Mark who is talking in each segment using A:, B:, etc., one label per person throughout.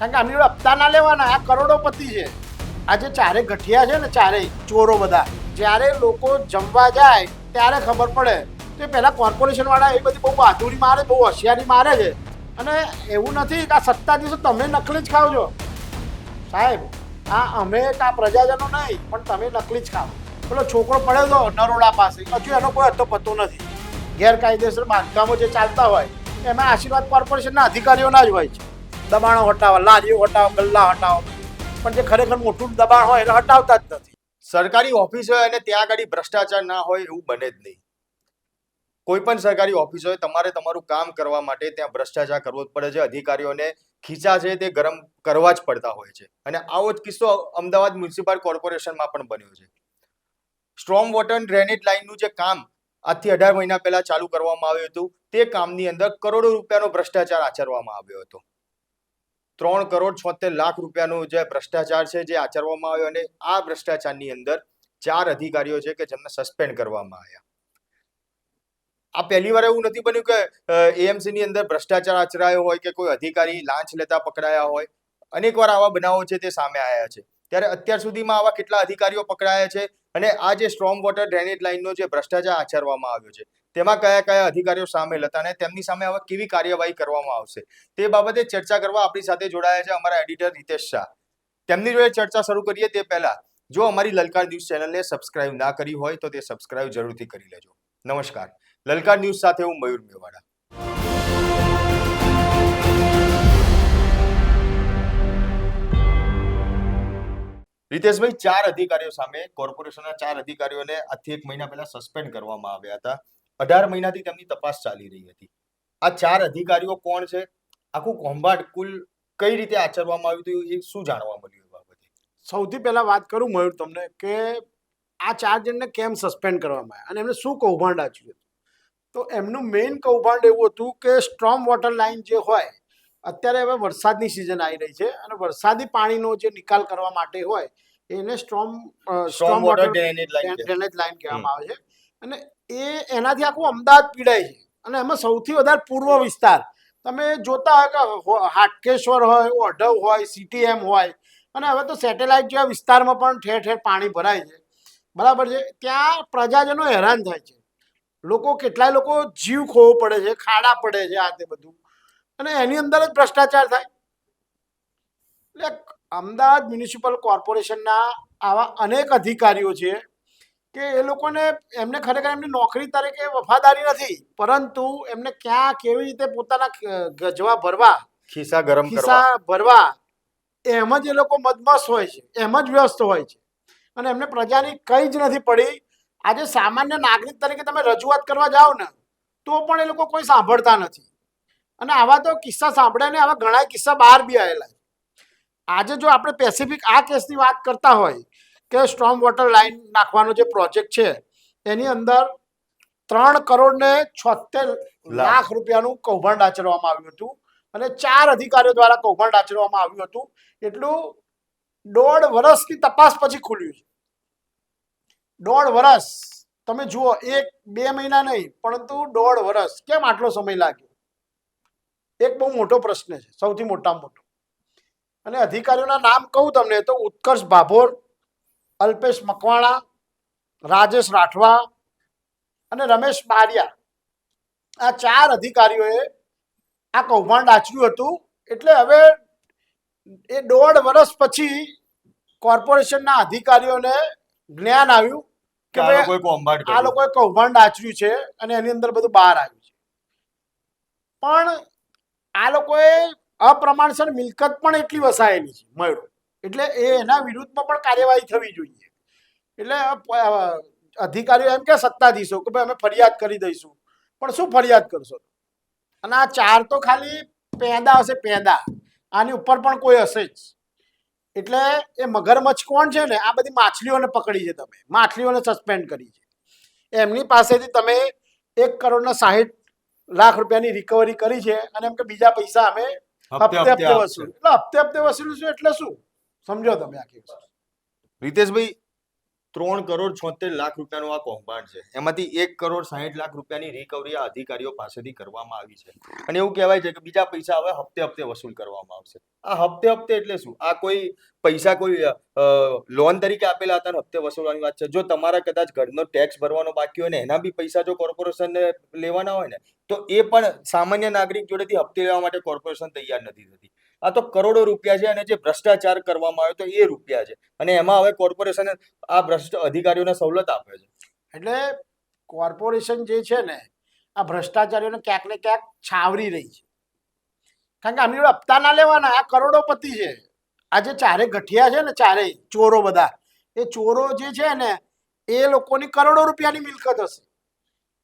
A: કારણ કે આમની જોડે હપ્તા ના લેવાના, આ કરોડોપતિ છે. આજે ચારે ગઠિયા છે ને, ચારે ચોરો બધા, જ્યારે લોકો જમવા જાય ત્યારે ખબર પડે. તો પહેલાં કોર્પોરેશનવાળા એ બધી બહુ બહાદુરી મારે, બહુ હોશિયારી મારે છે. અને એવું નથી કે આ સત્તાધીશો તમે નકલી જ ખાવ છો સાહેબ. આ અમે આ પ્રજાજનો નહીં, પણ તમે નકલી જ ખાવ. પેલો છોકરો પડ્યો હતો નરોડા પાસે, હજુ એનો કોઈ હતો પતો નથી. ગેરકાયદેસર બાંધકામો જે ચાલતા હોય એમાં આશીર્વાદ કોર્પોરેશનના અધિકારીઓના જ હોય છે. દબાણો હટાવો, લારીઓ હટાવો, ગલ્લા હટાવો, પણ જે ખરેખર મોટું દબાણ હોય એને હટાવતા જ નથી.
B: સરકારી ઓફિસ હોય અને ત્યાં આગળ ભ્રષ્ટાચાર ના હોય એવું બને જ નહીં. કોઈ પણ સરકારી ઓફિસ હોય, તમારે તમારું કામ કરવા માટે ત્યાં ભ્રષ્ટાચાર કરવો જ પડે છે. અધિકારીઓને ખીચા છે તે ગરમ કરવા જ પડતા હોય છે. અને આવો જ કિસ્સો અમદાવાદ મ્યુનિસિપલ કોર્પોરેશનમાં પણ બન્યો છે. સ્ટ્રોમ વોટર ડ્રેનેજ લાઇનનું જે કામ આજથી 18 મહિના પહેલા ચાલુ કરવામાં આવ્યું હતું, તે કામની અંદર કરોડો રૂપિયાનો ભ્રષ્ટાચાર આચરવામાં આવ્યો હતો. 3,76,00,000 રૂપિયાનો જે ભ્રષ્ટાચાર છે જે આચરવામાં આવ્યો, અને આ ભ્રષ્ટાચારની અંદર 4 અધિકારીઓ છે કે જેમને સસ્પેન્ડ કરવામાં આવ્યા. આ પહેલી વાર એવું નથી બન્યું કે એએમસી ની અંદર ભ્રષ્ટાચાર આચરાયો હોય કે કોઈ અધિકારી લાંચ લેતા પકડાયા હોય. અનેક વાર આવા બનાવો છે તે સામે આવ્યા છે. ત્યારે અત્યાર સુધીમાં આવા કેટલા અધિકારીઓ પકડાયા છે, અને આ જે સ્ટ્રોમ વોટર ડ્રેનેજ લાઇનનો જે ભ્રષ્ટાચાર આચરવામાં આવ્યો છે તેમાં કયા કયા અધિકારીઓ સામેલ હતા અને તેમની સામે હવે કેવી કાર્યવાહી કરવામાં આવશે, તે બાબતે ચર્ચા કરવા આપણી સાથે જોડાયા છે અમારા એડિટર રિતેશ શાહ. તેમની જોડે ચર્ચા શરૂ કરીએ તે પહેલા, જો અમારી લલકાર ન્યૂઝ ચેનલને સબસ્ક્રાઇબ ના કરી હોય તો તે સબસ્ક્રાઇબ જરૂરથી કરી લેજો. નમસ્કાર. લલકાર ન્યૂઝ સાથે હું મયુર મેવાડા. રીતેશભાઈ, 4 અધિકારીઓ સામે, કોર્પોરેશનના 4 અધિકારીઓને આજથી 1 મહિના પહેલા સસ્પેન્ડ કરવામાં આવ્યા હતા. 18 મહિનાથી તેમની તપાસ ચાલી રહી હતી. આ 4 અધિકારીઓ કોણ છે, આખું કૌભાંડ કુલ કઈ રીતે આચરવામાં આવ્યું હતું, એ શું જાણવા મળ્યું એ બાબતે?
A: સૌથી પહેલા વાત કરું મયુર તમને કે આ 4 જણને કેમ સસ્પેન્ડ કરવામાં આવ્યા અને એમને શું કૌભાંડ આચર્યું. તો એમનું મેઇન કૌભાંડ એવું હતું કે સ્ટ્રોમ વોટર લાઇન જે હોય, અત્યારે હવે વરસાદની સિઝન આવી રહી છે અને વરસાદી પાણીનો જે નિકાલ કરવા માટે હોય એને સ્ટ્રોમ વોટર ડ્રેનેજ લાઇન કહેવામાં આવે છે. અને એનાથી આખું અમદાવાદ પીડાય છે. અને એમાં સૌથી વધારે પૂર્વ વિસ્તાર તમે જોતા હોય કે હાટકેશ્વર હોય, ઓઢવ હોય, સીટીએમ હોય, અને હવે તો સેટેલાઇટ જેવા વિસ્તારમાં પણ ઠેર ઠેર પાણી ભરાય છે. બરાબર છે. ત્યાં પ્રજાજનો હેરાન થાય છે. લોકો, કેટલાય લોકો જીવ ખોવો પડે છે, ખાડા પડે છે, આ તે બધું. અને એની અંદર જ ભ્રષ્ટાચાર થાય. એટલે અમદાવાદ મ્યુનિસિપલ કોર્પોરેશનના આવા અનેક અધિકારીઓ છે કે એ લોકોને, એમને ખરેખર એમની નોકરી તરીકે વફાદારી નથી, પરંતુ એમને ક્યાં કેવી રીતે પોતાના ગજવા ભરવા,
B: ખિસ્સા
A: ભરવા, એમ જ એ લોકો મદમસ્ત હોય છે, એમ જ વ્યસ્ત હોય છે. અને એમને પ્રજાની કંઈ જ નથી પડી. આજે સામાન્ય નાગરિક તરીકે તમે રજૂઆત કરવા જાઓ ને તો પણ એ લોકો કોઈ સાંભળતા નથી. અને આવા તો કિસ્સા સાંભળ્યા ને આવા ઘણા કિસ્સા બહાર બી આવેલા. આજે જો આપણે પેસિફિક આ કેસની વાત કરતા હોય કે સ્ટ્રોમ વોટર લાઇન નાખવાનો જે પ્રોજેક્ટ છે એની અંદર 3,76,00,000 રૂપિયાનું કૌભાંડ આચરવામાં આવ્યું હતું અને 4 અધિકારીઓ દ્વારા કૌભાંડ આચરવામાં આવ્યું હતું. એટલું 1.5 વર્ષની તપાસ પછી ખુલ્યું છે. 1.5 વર્ષ. તમે જુઓ, 1-2 મહિના નહીં, પરંતુ 1.5 વર્ષ. કેમ આટલો સમય લાગ્યો? એક બહુ મોટો પ્રશ્ન છે, સૌથી મોટામાં મોટો. અને અધિકારીઓના નામ કહું તમને તો ઉત્કર્ષ ભાભોર, અલ્પેશ મકવાણા, રાજેશ રાઠવા અને રમેશ બારિયા. આ 4 અધિકારીઓએ આ કૌભાંડ આચર્યું હતું. એટલે હવે એ 1.5 વર્ષ પછી કોર્પોરેશનના અધિકારીઓને જ્ઞાન આવ્યું કે આ લોકોએ કૌભાંડ આચર્યું છે અને એની અંદર બધું બહાર આવ્યું છે. પણ આ લોકોએ અપ્રમાણસર મિલકત પણ એટલી વસાયેલી છે મયુર. એટલે એના વિરુદ્ધમાં પણ કાર્યવાહી થવી જોઈએ. એટલે અધિકારીઓ એમ કે સત્તાધીશો કે ભાઈ અમે ફરિયાદ કરી દઈશું, પણ શું ફરિયાદ કરશો? અને આ 4 તો ખાલી પેદા હશે, પેદા. આની ઉપર પણ કોઈ હશે જ. એટલે એ મગરમચ્છ કોણ છે ને, આ બધી માછલીઓને પકડી છે તમે, માછલીઓને સસ્પેન્ડ કરી છે. એમની પાસેથી તમે 1,60,00,000 રૂપિયાની રિકવરી કરી છે અને એમ કે બીજા પૈસા અમે હપ્તે વસૂલ. એટલે હપ્તે વસૂલ એટલે શું? સમજો તમે આખી વસ્તુ.
B: રીતેશભાઈ, 3,76,00,000 રૂપિયાનું આ કૌભાંડ છે. એમાંથી 1,60,00,000 રૂપિયાની રિકવરી આ અધિકારીઓ પાસેથી કરવામાં આવી છે. અને એવું કહેવાય છે કે બીજા પૈસા હવે હપ્તે હપ્તે વસૂલ કરવામાં આવશે. આ હપ્તે હપ્તે એટલે શું? આ કોઈ પૈસા કોઈ લોન તરીકે આપેલા હતા ને હપ્તે વસૂલવાની વાત છે. જો તમારા કદાચ ઘરનો ટેક્સ ભરવાનો બાકી હોય ને એના બી પૈસા જો કોર્પોરેશનને લેવાના હોય ને તો એ પણ સામાન્ય નાગરિક જોડેથી હપ્તે લેવા માટે કોર્પોરેશન તૈયાર નથી થતી. આ તો કરોડો રૂપિયા છે અને જે ભ્રષ્ટાચાર કરવામાં આવ્યો તો એ રૂપિયા છે અને એમાં હવે કોર્પોરેશન આ ભ્રષ્ટ અધિકારીઓને સવલત આપે છે.
A: એટલે કોર્પોરેશન જે છે ને આ ભ્રષ્ટાચારીઓને ક્યાંક ને ક્યાંક છાવરી રહી છે. કારણ કે આમની જોડે હપ્તા ના લેવાના, આ કરોડોપતિ છે. આ જે ચારે ગઠિયા છે ને, ચારેય ચોરો બધા, એ ચોરો જે છે ને એ લોકોની કરોડો રૂપિયાની મિલકત હશે.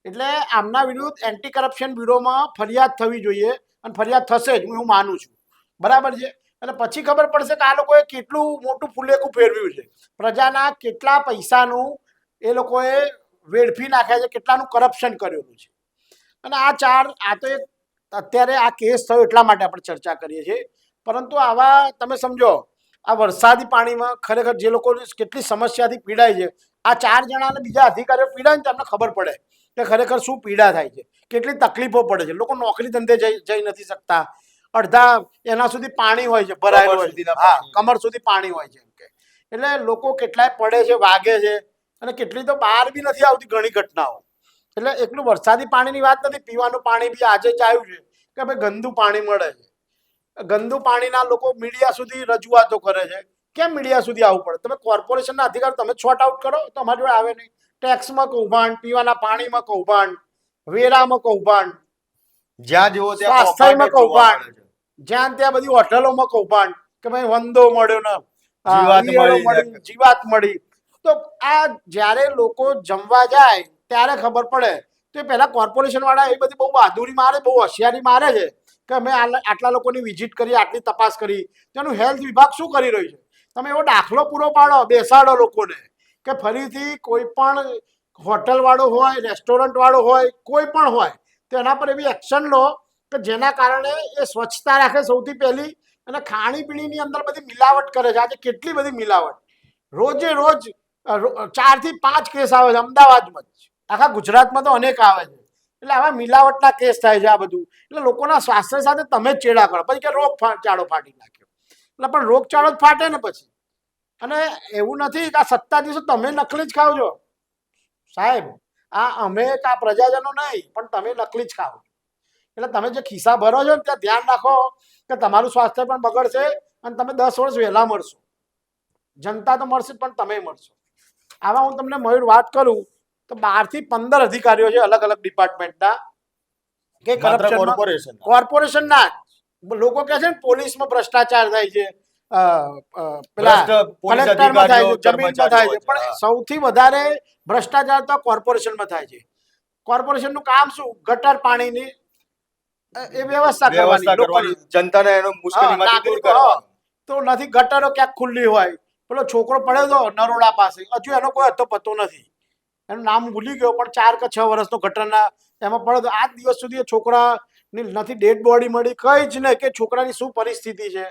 A: એટલે આમના વિરુદ્ધ એન્ટી કરપ્શન બ્યુરોમાં ફરિયાદ થવી જોઈએ અને ફરિયાદ થશે જ, હું માનું છું. બરાબર છે. અને પછી ખબર પડશે કે આ લોકોએ કેટલું મોટું ફુલેકું ફેરવ્યું છે, પ્રજાના કેટલા પૈસાનું એ લોકોએ વેડફી નાખ્યા છે, કેટલાનું કરપ્શન કરેલું છે. અને આ તો એક અત્યારે આ કેસ થયો એટલા માટે આપણે ચર્ચા કરીએ છીએ. પરંતુ આવા તમે સમજો આ વરસાદી પાણીમાં ખરેખર જે લોકો કેટલી સમસ્યાથી પીડાય છે, આ 4 જણાને બીજા અધિકારીઓ પીડાય ને તો એમને ખબર પડે કે ખરેખર શું પીડા થાય છે, કેટલી તકલીફો પડે છે. લોકો નોકરી ધંધે જઈ નથી શકતા, અડધા એના સુધી પાણી હોય છે, ભરાયેલું હોય છે, હા, કમર સુધી પાણી હોય છે એમ કે. એટલે લોકો કેટલાય પડે છે, વાગે છે અને કેટલી તો બહાર બી નથી આવતી ઘણી ઘટનાઓ. એટલે એટલું વરસાદી પાણીની વાત નથી, પીવાનું પાણી બી આજે જ આવ્યું છે કે ભાઈ ગંદુ પાણી મળે છે. ગંદુ પાણીના લોકો મીડિયા સુધી રજૂઆતો કરે છે. કેમ મીડિયા સુધી આવવું પડે? તમે કોર્પોરેશનના અધિકારી તમે શોર્ટ આઉટ કરો તો અમારી જોડે આવે નહીં. ટેક્સમાં કૌભાંડ, પીવાના પાણીમાં કૌભાંડ, વેરામાં કૌભાંડ,
B: જ્યાં જુઓ ત્યાં
A: સ્વાસ્થ્યમાં
B: કૌભાંડ જ જોવા મળે
A: કૌભાંડ,
B: છે.
A: જ્યાં ત્યાં બધી હોટલોમાં કૌભાંડ કે ભાઈ વંદો મળ્યો ને
B: જીવાત
A: ઈયળો
B: મળી
A: મળી, જીવાત મળી. તો આ જ્યારે લોકો જમવા જાય ત્યારે ખબર પડે. તો પહેલા કોર્પોરેશન વાળા એ બધી બહુ બહાદુરી મારે, બહુ હોશિયારી મારે છે કે અમે આટલા લોકોની વિઝિટ કરી, આટલી તપાસ કરી. તેનું હેલ્થ વિભાગ શું કરી રહ્યું છે? તમે એવો દાખલો પૂરો પાડો, બેસાડો લોકોને કે ફરીથી કોઈ પણ હોટલ વાળો હોય, રેસ્ટોરન્ટ વાળો હોય, કોઈ પણ હોય તો એના પર એવી એક્શન લો કે જેના કારણે એ સ્વચ્છતા રાખે સૌથી પહેલી, અને ખાણીપીણીની અંદર બધી મિલાવટ કરે છે. આજે કેટલી બધી મિલાવટ, રોજે રોજ 4 થી 5 કેસ આવે છે અમદાવાદમાં જ, આખા ગુજરાતમાં તો અનેક આવે છે. એટલે આવા મિલાવટના કેસ થાય છે આ બધું. એટલે લોકોના સ્વાસ્થ્ય સાથે તમે જ ચેડા કરો, પછી કે રોગચાળો ફાટી નાખ્યો. એટલે પણ રોગચાળો જ ફાટે ને પછી. અને એવું નથી કે આ સત્તા દિવસો તમે નકલી જ ખાવ છો સાહેબ. આ અમે કે આ પ્રજાજનો નહીં, પણ તમે નકલી જ ખાવ. એટલે તમે જે ખિસ્સા ભરો છો ને ત્યાં ધ્યાન રાખો કે તમારું સ્વાસ્થ્ય પણ બગડશે અને તમે 10 વર્ષ વહેલા મળશો. જનતા તો મળશે પણ તમે મળશો. આવા હું તમને મયુર વાત કરું તો 12 થી 15 અધિકારીઓ છે અલગ અલગ ડિપાર્ટમેન્ટના કે
B: માત્ર
A: કરપ્શન કોર્પોરેશનના. લોકો કહે છે ને પોલીસમાં ભ્રષ્ટાચાર થાય છે, પેલા
B: પોલીસ
A: કલેક્ટરમાં થાય
B: અધિકારીઓ,
A: છે, જમીનમાં થાય છે,
B: કર્મચારીઓ
A: પણ સૌથી વધારે ભ્રષ્ટાચાર તો કોર્પોરેશનમાં થાય છે. કોર્પોરેશનનું કામ શું? ગટર પાણીની એ વ્યવસ્થા કરવાની,
B: કરવાની, જનતાને એનો મુશ્કેલીમાંથી દૂર
A: નાગરિકો.
B: કરવાનો.
A: તો નથી ગટરો ક્યાંક ખુલ્લી હોય, પેલો છોકરો પડ્યો તો નરોડા પાસે, હજુ એનો કોઈ હતો પતો નથી, એનું નામ ભૂલી ગયો, પણ 4 કે 6 વર્ષનો ગટરના એમાં પડ્યો તો આજ દિવસ સુધી એ છોકરાની નથી ડેડ બોડી મળી, કઈ જ નહીં કે છોકરાની શું પરિસ્થિતિ છે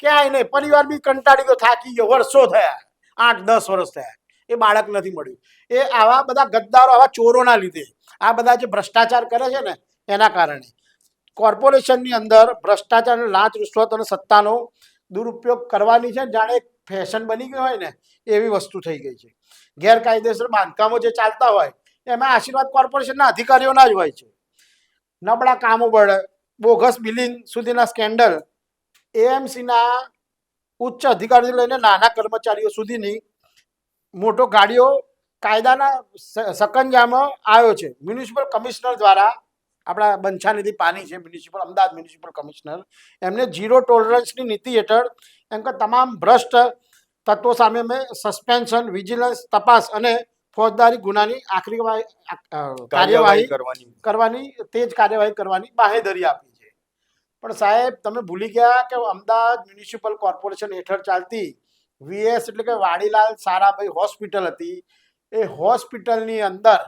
A: ક્યાંય નહીં. પરિવાર બી કંટાળી ગયો, થાકી ગયો, વર્ષો થયા, 8-10 વર્ષ થયા, એ બાળક નથી મળ્યું. એ આવા બધા ગદ્દારો, આવા ચોરોના લીધે, આ બધા જે ભ્રષ્ટાચાર કરે છે ને એના કારણે કોર્પોરેશનની અંદર ભ્રષ્ટાચાર, લાંચ, રૂશ્વત અને સત્તાનો દુરુપયોગ કરવાની છે જાણે એક ફેશન બની ગઈ હોય ને એવી વસ્તુ થઈ ગઈ છે. ગેરકાયદેસર બાંધકામો જે ચાલતા હોય એમાં આશીર્વાદ કોર્પોરેશનના અધિકારીઓના જ હોય છે. નબળા કામો બળે, બોગસ બિલિંગ સુધીના સ્કેન્ડલ, એએમસીના ઉચ્ચ અધિકારીઓ લઈને નાના કર્મચારીઓ સુધીની મોટો ગાડીઓ કાયદાના સકંજામાં આવ્યો છે. મ્યુનિસિપલ કમિશનર દ્વારા, આપણા બંછાનિધિ પાની છે મ્યુનિસિપલ, અમદાવાદ મ્યુનિસિપલ કમિશનર, એમને 0 ટોલરન્સની નીતિ હેઠળ એમ કે તમામ ભ્રષ્ટ તત્વો સામે અમે સસ્પેન્શન, વિજિલન્સ, તપાસ અને ફોજદારી ગુનાની આખરી કાર્યવાહી કરવાની, તેજ કાર્યવાહી કરવાની બાહેધરી આપી છે. પણ સાહેબ તમે ભૂલી ગયા કે અમદાવાદ મ્યુનિસિપલ કોર્પોરેશન હેઠળ ચાલતી વીએસ એટલે કે વાડીલાલ સારાભાઈ હોસ્પિટલ હતી. એ હોસ્પિટલની અંદર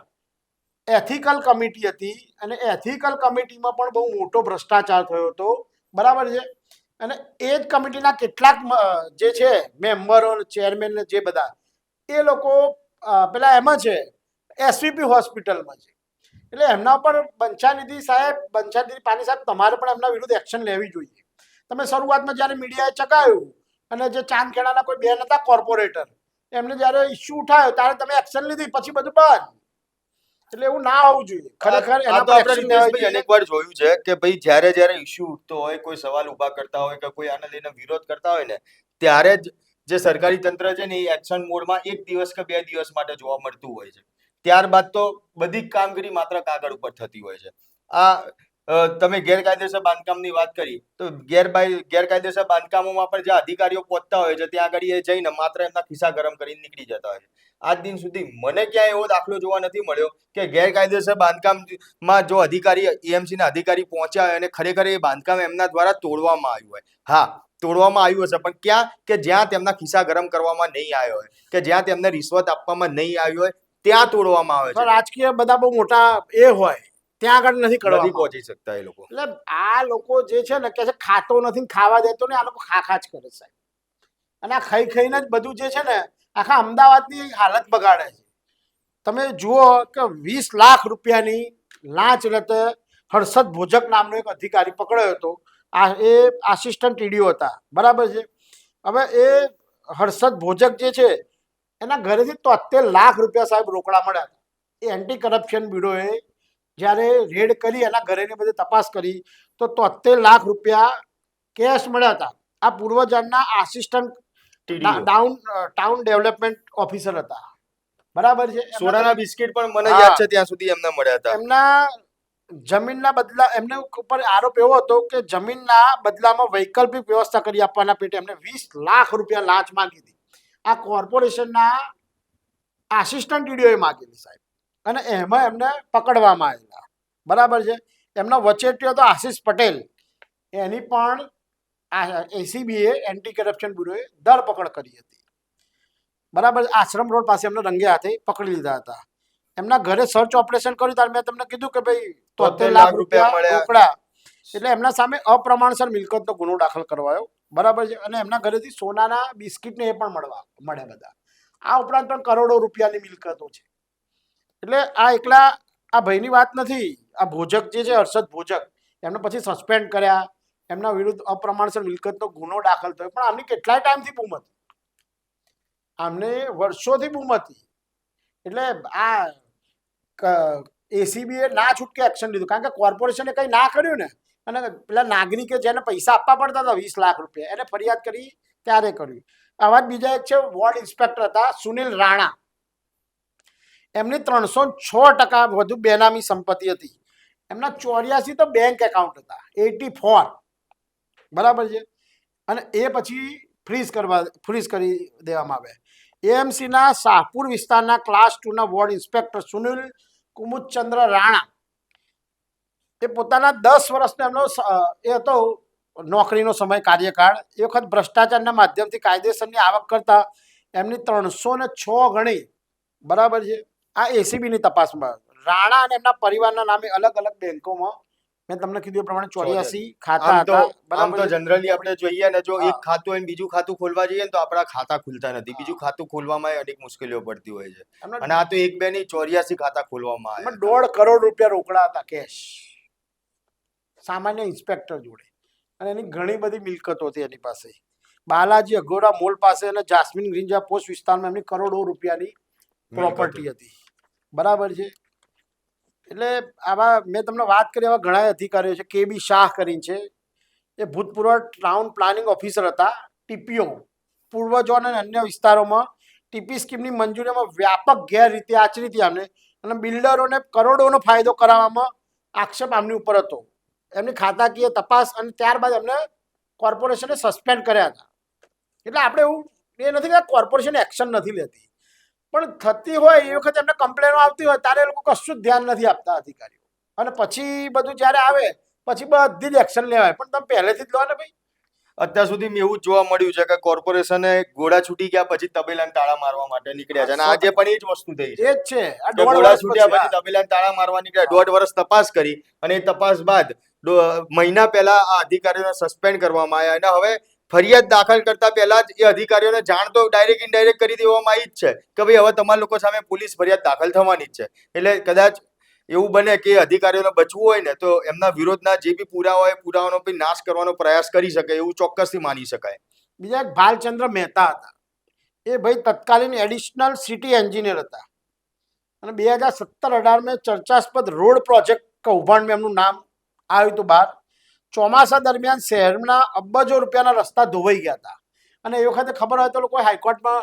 A: એથિકલ કમિટી હતી અને એથિકલ કમિટીમાં પણ બહુ મોટો ભ્રષ્ટાચાર થયો હતો. બરાબર છે. અને એ જ કમિટીના કેટલાક જે છે મેમ્બરો, ચેરમેન, જે બધા એ લોકો પેલા એમાં છે એસવીપી હોસ્પિટલમાં છે. એટલે એમના ઉપર બંછાનિધિ પાની સાહેબ તમારે પણ એમના વિરુદ્ધ એક્શન લેવી જોઈએ. તમે શરૂઆતમાં જ્યારે મીડિયાએ ચકાયું અને જે ચાંદખેડાના કોઈ બેન હતા કોર્પોરેટર, એમને જ્યારે ઇસ્યુ ઉઠાયો ત્યારે તમે એક્શન લીધી, પછી બધું બંધ. એટલે એવું ના હોવું જોઈએ. ખરેખર
B: આ
A: એના
B: તો
A: પર
B: આપણે
A: એક્શન લેવા
B: રીતેશભાઈ
A: જોઈએ.
B: અનેકવાર જોયું છે કે ભાઈ જ્યારે ઇસ્યુ ઉઠતો હોય, કોઈ સવાલ ઉભા કરતા હોય કે કોઈ આને લઈને વિરોધ કરતા હોય ને, ત્યારે જ જે સરકારી તંત્ર છે ને એ એક્શન મોડમાં 1 દિવસ કે 2 દિવસ માટે જોવા મળતું હોય છે. ત્યારબાદ તો બધી જ કામગીરી માત્ર કાગળ ઉપર થતી હોય છે. તમે ગેરકાયદેસર બાંધકામની વાત કરી, તો ગેરકાયદેસર બાંધકામોમાં પણ જે અધિકારીઓ પહોંચતા હોય છે ત્યાં આગળ એ જઈને માત્ર એમના ખિસ્સા ગરમ કરીને નીકળી જતા હોય છે. આજ દિન સુધી મને ક્યાંય એવો દાખલો જોવા નથી મળ્યો કે ગેરકાયદેસર બાંધકામમાં જો એએમસી ના અધિકારી પહોંચ્યા હોય અને ખરેખર એ બાંધકામ એમના દ્વારા તોડવામાં આવ્યું હોય. હા, તોડવામાં આવ્યું હશે, પણ ક્યાં કે જ્યાં તેમના ખિસ્સા ગરમ કરવામાં નહીં આવ્યો હોય, કે જ્યાં તેમને રિશ્વત આપવામાં નહીં આવી હોય, ત્યાં તોડવામાં આવે
A: તો
B: છે.
A: રાજકીય બધા બહુ મોટા એ હોય ત્યાં આગળ નથી
B: નથી
A: કરવામાં.
B: પહોંચી શકતા એ લોકો.
A: એટલે આ લોકો જે છે ને કે છે ખાતો નથી ને ખાવા દેતો ને, આ લોકો ખા જ કરે સાહેબ. અને આ ખાઈને જ બધું જે છે ને આખા અમદાવાદની હાલત બગાડે છે. તમે જુઓ કે 20 લાખ રૂપિયાની લાંચ લેતે હર્ષદ ભોજક નામનો એક અધિકારી પકડાયો હતો. એ આસિસ્ટન્ટ ટીડીઓ હતા, બરાબર છે. હવે એ હર્ષદ ભોજક જે છે એના ઘરેથી 73 લાખ રૂપિયા સાહેબ રોકડા મળ્યા હતા. એ એન્ટી કરપ્શન બ્યુરોએ જ્યારે રેડ કરી, એના ઘરેની બધી તપાસ કરી, તો 73 લાખ રૂપિયા કેશ મળ્યા હતા. આ પૂર્વજનના આસિસ્ટન્ટ ટાઉન ડેવલપમેન્ટ ઓફિસર હતા, બરાબર છે.
B: સોનાના બિસ્કિટ પણ મને યાદ છે ત્યાં સુધી એમને મળ્યા હતા.
A: એમના જમીનના બદલા એમને ઉપર આરોપ એવો હતો કે જમીનના બદલામાં વૈકલ્પિક વ્યવસ્થા કરી આપવાના પેટે એમને 20 લાખ રૂપિયા લાંચ માંગી હતી. આ કોર્પોરેશનના આસિસ્ટન્ટ ટીડીઓએ માંગેલી સાહેબ, અને એમાં એમને પકડવામાં આવેલા, બરાબર છે. એમનો વચેટિયો હતો આશીષ પટેલ, એની પણ એસીબીએ એન્ટી કરપ્શન બ્યુરોએ ધરપકડ કરી હતી, બરાબર. આશ્રમ રોડ પાસે એમને રંગે હાથે પકડી લીધા હતા. એમના ઘરે સર્ચ ઓપરેશન કર્યું ત્યારે મેં તમને કીધું કે ભાઈ 73 લાખ રૂપિયા રોકડા. એટલે એમના સામે અપ્રમાણસર મિલકતનો ગુનો દાખલ કરવાયો, બરાબર છે. અને એમના ઘરેથી સોનાના બિસ્કિટને એ પણ મળ્યા બધા. આ ઉપરાંત પણ કરોડો રૂપિયાની મિલકતો છે. એટલે આ એકલા આ ભાઈની વાત નથી. આ ભોજક જે છે, હર્ષદ ભોજક, એમને પછી સસ્પેન્ડ કર્યા, એમના વિરુદ્ધ અપ્રમાણસર મિલકતનો ગુનો દાખલ થયો. પણ આમની કેટલાય ટાઈમથી બૂમ હતી, આમને વર્ષોથી બૂમ હતી. એટલે આ એસીબીએ ના છૂટકે એક્શન લીધું, કારણ કે કોર્પોરેશને કંઈ ના કર્યું ને, અને પેલા નાગરિકે જેને પૈસા આપવા પડતા હતા 20 લાખ રૂપિયા, એને ફરિયાદ કરી ત્યારે કર્યું. આવા જ બીજા એક છે વોર્ડ ઇન્સ્પેક્ટર હતા સુનિલ રાણા. એમની 306% વધુ બેનામી સંપત્તિ હતી. એમના 84 તો બેંક એકાઉન્ટ હતા, 84, બરાબર છે. અને એ પછી ફ્રીઝ કરી દેવામાં આવે. એએમસીના શાહપુર વિસ્તારના ક્લાસ 2ના વોર્ડ ઇન્સ્પેક્ટર સુનિલ કુમુદચંદ્ર રાણા, એ પોતાના 10 વર્ષનો એમનો એ હતો નોકરીનો સમય, કાર્યકાળ. એ વખત ભ્રષ્ટાચારના માધ્યમથી કાયદેસરની આવક કરતા એમની 306 ગણી, બરાબર છે. આ એસીબીની તપાસમાં રાણા અને એમના પરિવારના નામે અલગ અલગ બેંકોમાં મેં તમને કીધું એ પ્રમાણે 84 ખાતા હતા,
B: આમ તો
A: બરાબર.
B: જનરલી આપણે જોઈએ ને, જો એક ખાતું હોય ને બીજું ખાતું ખોલવા જઈએ ને તો આપણા ખાતા ખુલતા નથી. બીજું ખાતું ખોલવામાં અનેક મુશ્કેલીઓ પડતી હોય છે. અને આ તો એક બે નહીં, 84 ખાતા ખોલવામાં આવ્યા.
A: 1.5 કરોડ રૂપિયા રોકડા હતા કેશ, સામાન્ય ઇન્સ્પેક્ટર જોડે. અને એની ઘણી બધી મિલકતો હતી એની પાસે. બાલાજી અઘોરા મોલ પાસે અને જાસ્મીન ગ્રીન જ્યાં પોસ્ટ વિસ્તારમાં એમની કરોડો રૂપિયાની પ્રોપર્ટી હતી, બરાબર છે. એટલે આવા મેં તમને વાત કરી એવા ઘણા અધિકારીઓ છે. કેબી શાહ કરીને છે, એ ભૂતપૂર્વ ટાઉન પ્લાનિંગ ઓફિસર હતા. ટીપીઓ પૂર્વ ઝોન અને અન્ય વિસ્તારોમાં ટીપી સ્કીમની મંજૂરીમાં વ્યાપક ગેરરીતિ આચરી હતી આમને, અને બિલ્ડરોને કરોડોનો ફાયદો કરાવવામાં આક્ષેપ આમની ઉપર હતો. એમની ખાતાકીય તપાસ અને ત્યારબાદ એમને કોર્પોરેશને સસ્પેન્ડ કર્યા હતા. એટલે આપણે એવું એ નથી કે કોર્પોરેશન એક્શન નથી લેતી, પણ થતી હોય એ વખતે એમને કમ્પ્લેનો આવતી હોય ત્યારે એ લોકો કશું જ ધ્યાન નથી આપતા અધિકારીઓ. અને પછી બધું જ્યારે આવે પછી બધી જ એક્શન લેવાય. પણ તમે પહેલેથી જ લો ને ભાઈ.
B: અત્યાર સુધી એવું જોવા મળ્યું છે કે કોર્પોરેશને ઘોડા છૂટી ગયા પછી તબેલાને તાળા મારવા માટે નીકળ્યા છે. અને આજે પણ એ જ વસ્તુ થઈ છે.
A: એ જ છે. આ
B: કે
A: 1.5
B: ઘોડા
A: વર્ષ
B: છૂટ્યા
A: પછી
B: પછી તબેલાને તાળા મારવા નીકળ્યા. 1.5 વર્ષ તપાસ કરી અને એ તપાસ બાદ મહિના પહેલા આ અધિકારીઓને સસ્પેન્ડ કરવામાં આવ્યા. અને હવે ફરિયાદ દાખલ કરતા પહેલા જ એ અધિકારીઓને જાણ તો ડાયરેક્ટ ઇનડાયરેક્ટ કરી દેવામાં આવી જ છે કે ભાઈ હવે તમારા લોકો સામે પોલીસ ફરિયાદ દાખલ થવાની જ છે. એટલે કદાચ એવું બને કે અધિકારીઓને બચવું હોય ને તો એમના વિરોધના જે બી પુરાવા હોય પુરાવાનો બી નાશ કરવાનો પ્રયાસ કરી શકે એવું ચોક્કસથી માની શકાય.
A: બીજા એક ભાલચંદ્ર મહેતા હતા. એ ભાઈ તત્કાલીન એડિશનલ સિટી એન્જિનિયર હતા અને 2017-18 ચર્ચાસ્પદ રોડ પ્રોજેક્ટ કૌભાંડમાં એમનું નામ આવ્યું હતું બહાર. ચોમાસા દરમિયાન શહેરના અબજો રૂપિયાના રસ્તા ધોવાઈ ગયા હતા અને એ વખતે ખબર હોય તો લોકોએ હાઈકોર્ટમાં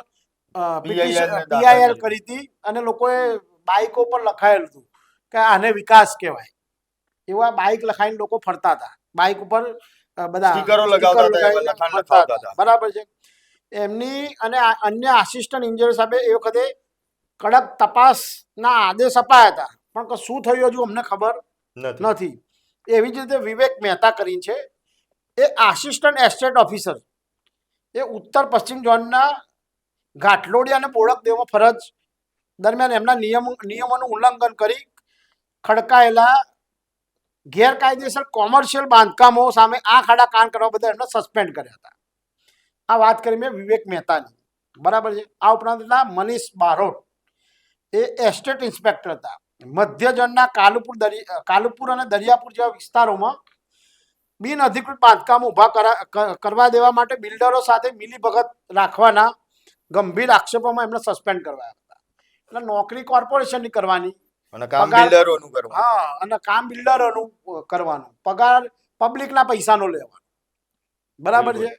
A: PIL કરી હતી અને લોકોએ બાઇકો પર લખાયેલું હતું કે આને વિકાસ કહેવાય. એવા બાઇક લખાઈને લોકો ફરતા હતા, બાઇક ઉપર બધા
B: સ્ટીકરો લગાવતા હતા, એવા લખાણ લખાવતા હતા.
A: બરાબર છે. એમની અને અન્ય આસિસ્ટન્ટ એન્જિનિયર સાહેબે એ વખતે કડક તપાસના આદેશ અપાયા હતા, પણ શું થયું હજુ અમને ખબર નથી. એવી જ રીતે વિવેક મહેતા કરીને છે, એ આસિસ્ટન્ટ એસ્ટેટ ઓફિસર, એ ઉત્તર પશ્ચિમ ઝોનના ઘાટલોડિયા અને બોડકદેવમાં ફરજ દરમિયાન એમના નિયમોનું ઉલ્લંઘન કરી ખડકાયેલા ગેરકાયદેસર કોમર્શિયલ બાંધકામો સામે આંખ આડા કાન કરવા બદલ એમને સસ્પેન્ડ કર્યા હતા. આ વાત કરી મેં વિવેક મહેતાની, બરાબર છે. આ ઉપરાંત મનીષ બારોટ, એ એસ્ટેટ ઇન્સ્પેક્ટર હતા. મધ્ય ઝોનના કાલુપુર અને દરિયાપુર જેવા વિસ્તારોમાં બિન અધિકૃત બાંધકામો ઊભા કરવા દેવા માટે બિલ્ડરો સાથે મિલીભગત રાખવાના ગંભીર આક્ષેપોમાં એમને સસ્પેન્ડ કરવાયા હતા. એટલે નોકરી કોર્પોરેશનની કરવાની
B: અને કામ બિલ્ડરોનું કરવાનું.
A: હા, અને કામ બિલ્ડરોનું કરવાનું, પગાર પબ્લિકના પૈસાનો લેવાનો, બરાબર છે.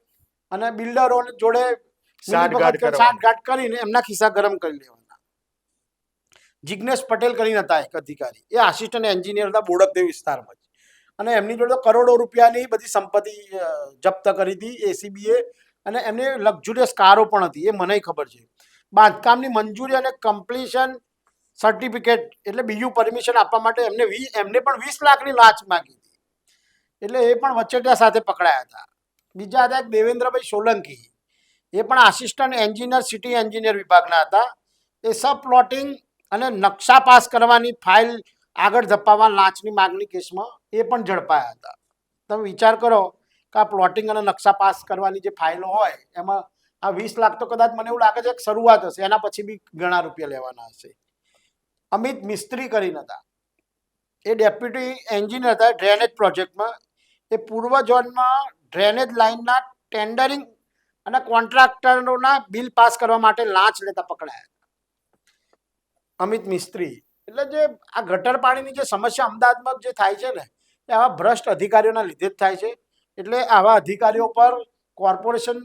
A: અને બિલ્ડરો જોડે સાઠગાંઠ કરીને એમના ખિસ્સા ગરમ કરી લેવાના. જિગ્નેશ પટેલ કરીને હતા એક અધિકારી, એ આસિસ્ટન્ટ એન્જિનિયર હતા બોડકદેવ વિસ્તારમાં, અને એમની જોડે કરોડો રૂપિયાની બધી સંપત્તિ જપ્ત કરી હતી ACBએ, અને એમને લક્ઝુરિયસ કારો પણ હતી, એ મને ખબર છે. બાંધકામની મંજૂરી અને કમ્પ્લીશન સર્ટિફિકેટ એટલે બીજું પરમિશન આપવા માટે એમને પણ 20 લાખની લાંચ માંગી હતી. એટલે એ પણ વચેટિયા સાથે પકડાયા હતા. બીજા હતા એક દેવેન્દ્રભાઈ સોલંકી, એ પણ આસિસ્ટન્ટ એન્જિનિયર સિટી એન્જિનિયર વિભાગના હતા. એ સબ પ્લોટિંગ અને નકશા પાસ કરવાની ફાઇલ આગળ ધપાવવા લાંચની માગણી કેસમાં એ પણ ઝડપાયા હતા. તમે વિચાર કરો કે આ પ્લોટિંગ અને નકશા પાસ કરવાની જે ફાઇલો હોય એમાં આ 20 લાખ તો કદાચ મને એવું લાગે છે કે શરૂઆત હશે, એના પછી બી ઘણા રૂપિયા લેવાના હશે. અમિત મિસ્ત્રી કરીને હતા, એ ડેપ્યુટી એન્જિનિયર હતા ડ્રેનેજ પ્રોજેક્ટમાં. એ પૂર્વ ઝોનમાં ડ્રેનેજ લાઇનના ટેન્ડરિંગ અને કોન્ટ્રાક્ટરોના બિલ પાસ કરવા માટે લાંચ લેતા પકડાયા. અમિત મિસ્ત્રી એટલે જે આ ગટર પાણીની જે સમસ્યા અમદાવાદમાં જે થાય છે ને, એ આવા ભ્રષ્ટ અધિકારીઓના લીધે જ થાય છે. એટલે આવા અધિકારીઓ પર કોર્પોરેશન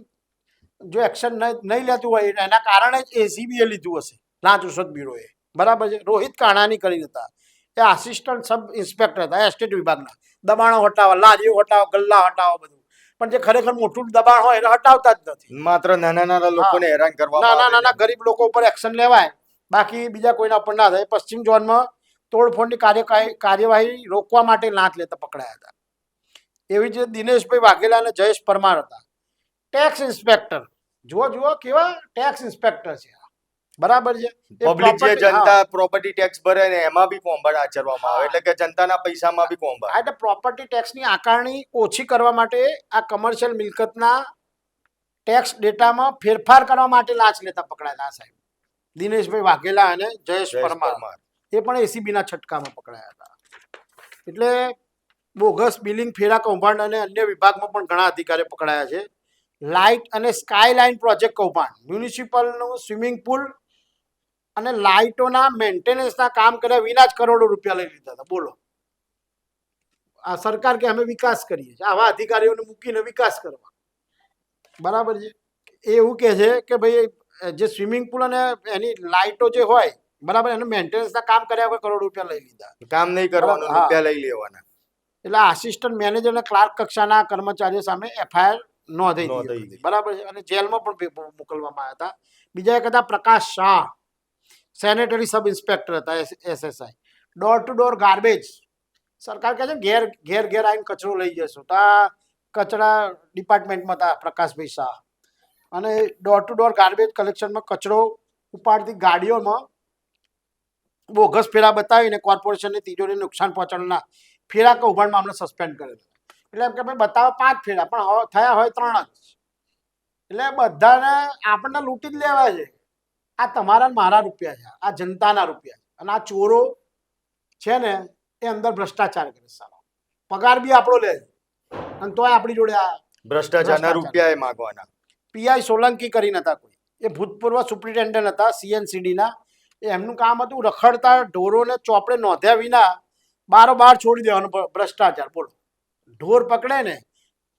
A: જો એક્શન નહીં લેતું હોય એના કારણે જ ACBએ લીધું હશે, લાંચ રૂશ્વત બ્યુરોએ, બરાબર છે. રોહિત કાણાની કરી હતા, એ આસિસ્ટન્ટ સબ ઇન્સ્પેક્ટર હતા એસ્ટેટ વિભાગના. દબાણો હટાવો, લારીઓ હટાવો, ગલ્લા હટાવો, બધું. પણ જે ખરેખર મોટું દબાણ હોય એને હટાવતા જ નથી.
B: માત્ર નાના નાના લોકોને હેરાન કરવામાં
A: નાના ગરીબ લોકો ઉપર એક્શન લેવાય, બાકી બીજા કોઈના ઉપર ના થાય. પશ્ચિમ ઝોનમાં તોડફોડની કાર્યવાહી રોકવા માટે લાંચ લેતા પકડાયા હતા. એવી જ દિનેશભાઈ વાઘેલા અને જયેશ પરમાર હતા, ટેક્સ ઇન્સ્પેક્ટર. જુઓ કેવા ટેક્સ ઇન્સ્પેક્ટર છે, બરાબર છે.
B: પબ્લિક જે જનતા પ્રોપર્ટી ટેક્સ ભરે ને એમાં બી કોમ્બાડ આચરવામાં આવે, એટલે કે જનતાના પૈસામાં બી કોમ્બાડ.
A: એટલે પ્રોપર્ટી ટેક્સની આકારણી ઓછી કરવા માટે આ કમર્શિયલ મિલકતના ટેક્સ ડેટામાં ફેરફાર કરવા માટે લાંચ લેતા પકડાયા સાહેબ દિનેશભાઈ વાઘેલા અને જયેશ પરમાર. એ પણ ACBના છટકામાં પકડાયા હતા. એટલે બોગસ બિલિંગ, ફેરા કૌભાંડ અને અન્ય વિભાગમાં પણ ઘણા અધિકારીઓ પકડાયા છે. લાઇટ અને સ્કાય લાઇન પ્રોજેક્ટ કૌભાંડ, મ્યુનિસિપલનું સ્વિમિંગ પુલ અને લાઇટોના મેન્ટેનન્સના કામ કર્યા વિના જ કરોડો રૂપિયા લઈ લીધા હતા. બોલો, આ સરકાર કે અમે વિકાસ કરીએ છીએ, આવા અધિકારીઓને મૂકીને વિકાસ કરવા, બરાબર છે. એ એવું કહે છે કે ભાઈ જે સ્વિમિંગ પુલ અને એની લાઇટો જે હોય, બરાબર, એનું મેન્ટેનન્સના કામ કર્યા વગર કરોડ રૂપિયા લઈ લીધા.
B: કામ નહીં કરવાનું, રૂપિયા લઈ લેવાના.
A: એટલે આસિસ્ટન્ટ મેનેજર અને ક્લાર્ક કક્ષાના કર્મચારીઓ સામે FIR નોંધાઈ દીધી, બરાબર છે, અને જેલમાં પણ મોકલવામાં આવ્યા હતા. બીજા એક હતા પ્રકાશ શાહ, સેનેટરી સબ ઇન્સ્પેક્ટર હતા SSI. Door to door garbage, સરકાર કહે છે ઘેર આવીને કચરો લઈ જશો, તો આ કચરા ડિપાર્ટમેન્ટમાં હતા પ્રકાશભાઈ શાહ. અને ડોર ટુ ડોર ગાર્બેજ કલેક્શનમાં કચરો ઉપાડતી ગાડીઓમાં બોગસ ફેરા બતાવીને કોર્પોરેશનની તિજોરીને નુકસાન પહોંચાડવાના ફેરા કૌભાંડમાં અમને સસ્પેન્ડ કરેલા. એટલે એમ કે ભાઈ બતાવો 5 ફેરા, પણ થયા હોય 3 જ, એટલે બધાને આપણને લૂંટી જ લેવા છે. આ તમારા ને મારા રૂપિયા છે, આ જનતાના રૂપિયા છે. અને આ ચોરો છે ને એ અંદર ભ્રષ્ટાચાર કરે સાલો, પગાર બી આપણો લે છે અને તોય આપણી જોડે આ
B: ભ્રષ્ટાચારના રૂપિયા એ માગવાના.
A: પીઆઈ સોલંકી કરીને હતા કોઈ, એ ભૂતપૂર્વ સુપ્રિન્ટેન્ડન્ટ હતા સીએનસીડીના. એમનું કામ હતું રખડતા ઢોરોને ચોપડે નોંધ્યા વિના બારોબાર છોડી દેવાનો ભ્રષ્ટાચાર. બોલો, ઢોર પકડે ને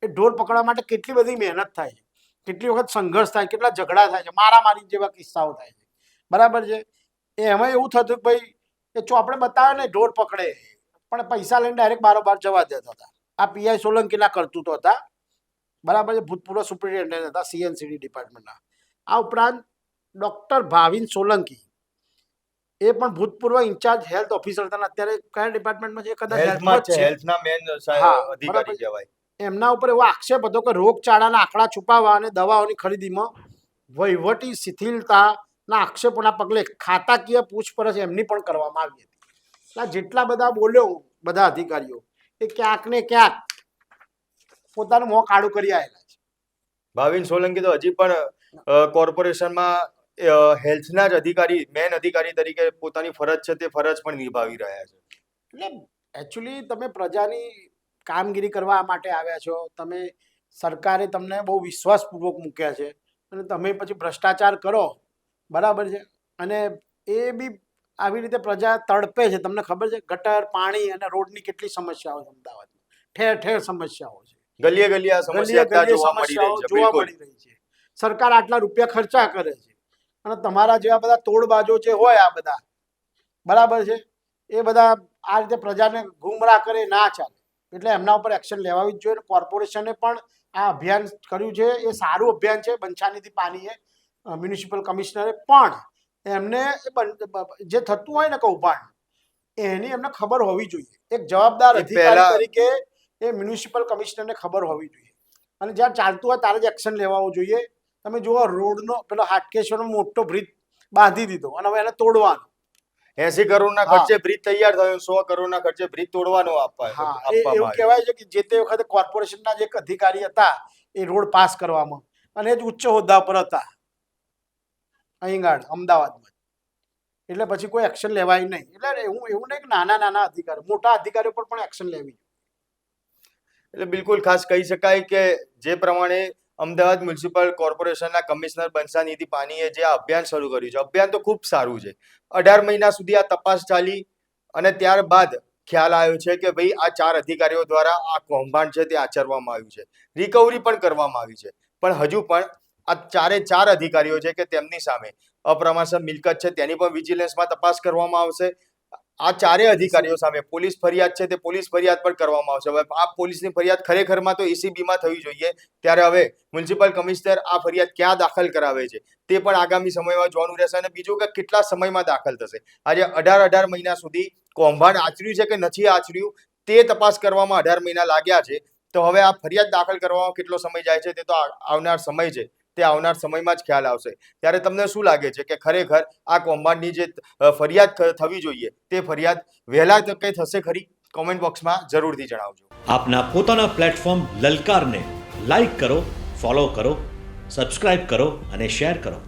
A: એ ઢોર પકડવા માટે કેટલી બધી મહેનત થાય છે, કેટલી વખત સંઘર્ષ થાય, કેટલા ઝઘડા થાય છે, મારામારી જેવા કિસ્સાઓ થાય છે, બરાબર છે. એમાં એવું થતું કે ભાઈ એ ચોપડે બતાવે ને ઢોર પકડે, પણ પૈસા લઈને ડાયરેક્ટ બારોબાર જવા દેતા હતા. આ પીઆઈ સોલંકીના કરતૂતો હતા, બરાબર છે. ભૂતપૂર્વ સુપ્રિન્ટેન્ડન્ટ હતા સીએનસીડી ડિપાર્ટમેન્ટના. આ ઉપરાંત ડોક્ટર ભાવિન સોલંકી, એ પણ ભૂતપૂર્વ ઇન્ચાર્જ હેલ્થ ઓફિસર હતા. અત્યારે કયા ડિપાર્ટમેન્ટમાં છે? કદાચ
B: હેલ્થમાં છે, હેલ્થના મેન
A: હા,
B: અધિકારી
A: બરાબર.
B: કહેવાય.
A: એમના ઉપર એવો આક્ષેપ હતો કે રોગચાળાના આંકડા છુપાવવા અને દવાઓની ખરીદીમાં વહીવટી શિથિલતાના આક્ષેપોના પગલે ખાતાકીય પૂછપરછ એમની પણ કરવામાં આવી હતી. એટલે જેટલા બધા બોલ્યો બધા અધિકારીઓ એ ક્યાંક ને ક્યાંક પોતાનું મોં કાળું કરી આવેલા છે.
B: ભાવિન સોલંકી તો હજી પણ કોર્પોરેશનમાં હેલ્થના જ અધિકારી, મેન અધિકારી તરીકે પોતાની ફરજ છે તે ફરજ પણ નિભાવી રહ્યા છે.
A: એટલે એકચ્યુઅલી તમે પ્રજાની કામગીરી કરવા માટે આવ્યા છો, તમે સરકારે તમને બહુ વિશ્વાસપૂર્વક મૂક્યા છે અને તમે પછી ભ્રષ્ટાચાર કરો, બરાબર છે. અને એ બી આવી રીતે પ્રજા તડપે છે. તમને ખબર છે ગટર, પાણી અને રોડની કેટલી સમસ્યાઓ છે અમદાવાદમાં, ઠેર ઠેર સમસ્યાઓ છે,
B: ગલીએ ગલીએ આ સમસ્યા
A: ગલીએ ગલીએ
B: જોવા મળી રહી
A: સમસ્યાઓ
B: છે.
A: જોવા
B: બિલકુલ.
A: મળી રહી છે. સરકાર આટલા રૂપિયા ખર્ચા કરે છે અને તમારા જેવા બધા તોડબાજો જે હોય આ બધા, બરાબર છે, એ બધા આ રીતે પ્રજાને ગુમરાહ કરે, ના ચાલે. એટલે એમના ઉપર એક્શન લેવાવી જ જોઈએ. કોર્પોરેશને પણ આ અભિયાન કર્યું છે, એ સારું અભિયાન છે. બંછાનિધિ પાનીએ, મ્યુનિસિપલ કમિશનરે પણ એમને જે થતું હોય ને કૌભાંડ, એની એમને ખબર હોવી જોઈએ. એક જવાબદાર
B: એ
A: અધિકારી
B: પહેલા-
A: તરીકે એ મ્યુનિસિપલ કમિશનરને ખબર હોવી જોઈએ અને જ્યાં ચાલતું હોય ત્યારે જ એક્શન લેવાવું જોઈએ. તમે જુઓ રોડનો પેલો હાટકેશ્વરનો મોટો બ્રિજ બાંધી દીધો અને હવે એને તોડવાનો.
B: 80 કરોડના
A: હા.
B: ખર્ચે બ્રિજ તૈયાર થયો, 100 કરોડના ખર્ચે બ્રિજ તોડવાનો
A: હા,
B: આપવામાં
A: એવું
B: આવ્યો.
A: કહેવાય છે કે જે તે વખતે કોર્પોરેશનના જે એક અધિકારી હતા એ રોડ પાસ કરવામાં અને એ જ ઉચ્ચ હોદ્દા પર હતા અહીં ગાળ અમદાવાદમાં. એટલે પછી કોઈ એક્શન લેવાય નહીં. એટલે એવું નહીં કે નાના નાના અધિકારીઓ, મોટા અધિકારીઓ પર પણ એક્શન લેવી.
B: એટલે બિલકુલ ખાસ કહી શકાય કે જે પ્રમાણે અમદાવાદ મ્યુનિસિપલ કોર્પોરેશનના કમિશનર બંછાનિધિ પાનીએ જે આ અભિયાન શરૂ કર્યું છે, અભિયાન તો ખૂબ સારું છે. 18 મહિના સુધી આ તપાસ ચાલી અને ત્યારબાદ ખ્યાલ આવ્યો છે કે ભાઈ આ 4 અધિકારીઓ દ્વારા આ કૌભાંડ છે તે આચરવામાં આવ્યું છે. રિકવરી પણ કરવામાં આવી છે, પણ હજુ પણ આ 4 અધિકારીઓ છે કે તેમની સામે અપ્રમાણસર મિલકત છે તેની પણ વિજિલન્સમાં તપાસ કરવામાં આવશે. આ 4 અધિકારીઓ સામે પોલીસ ફરિયાદ છે તે પોલીસ ફરિયાદ પણ કરવામાં આવશે. હવે આ પોલીસની ફરિયાદ ખરેખરમાં તો એસીબીમાં થવી જોઈએ, ત્યારે હવે મ્યુનિસિપલ કમિશનર આ ફરિયાદ ક્યાં દાખલ કરાવે છે તે પણ આગામી સમયમાં જોવાનું રહેશે. અને બીજું કે કેટલા સમયમાં દાખલ થશે. આજે 18 મહિના સુધી કૌભાંડ આચર્યું છે કે નથી આચર્યું તે તપાસ કરવામાં 18 મહિના લાગ્યા છે, તો હવે આ ફરિયાદ દાખલ કરવામાં કેટલો સમય જાય છે તે તો આવનાર સમય છે, તે આવનાર સમયમાં જ ખ્યાલ આવશે. ત્યારે તમને શું લાગે છે કે ખરેખર આ કૌભાંડની જે ફરિયાદ થવી જોઈએ તે ફરિયાદ વહેલા તકે થશે ખરી? કોમેન્ટ બોક્સમાં જરૂરથી જણાવજો.
C: આપના પોતાના પ્લેટફોર્મ લલકારને લાઈક કરો, ફોલો કરો, સબસ્ક્રાઇબ કરો અને શેર કરો.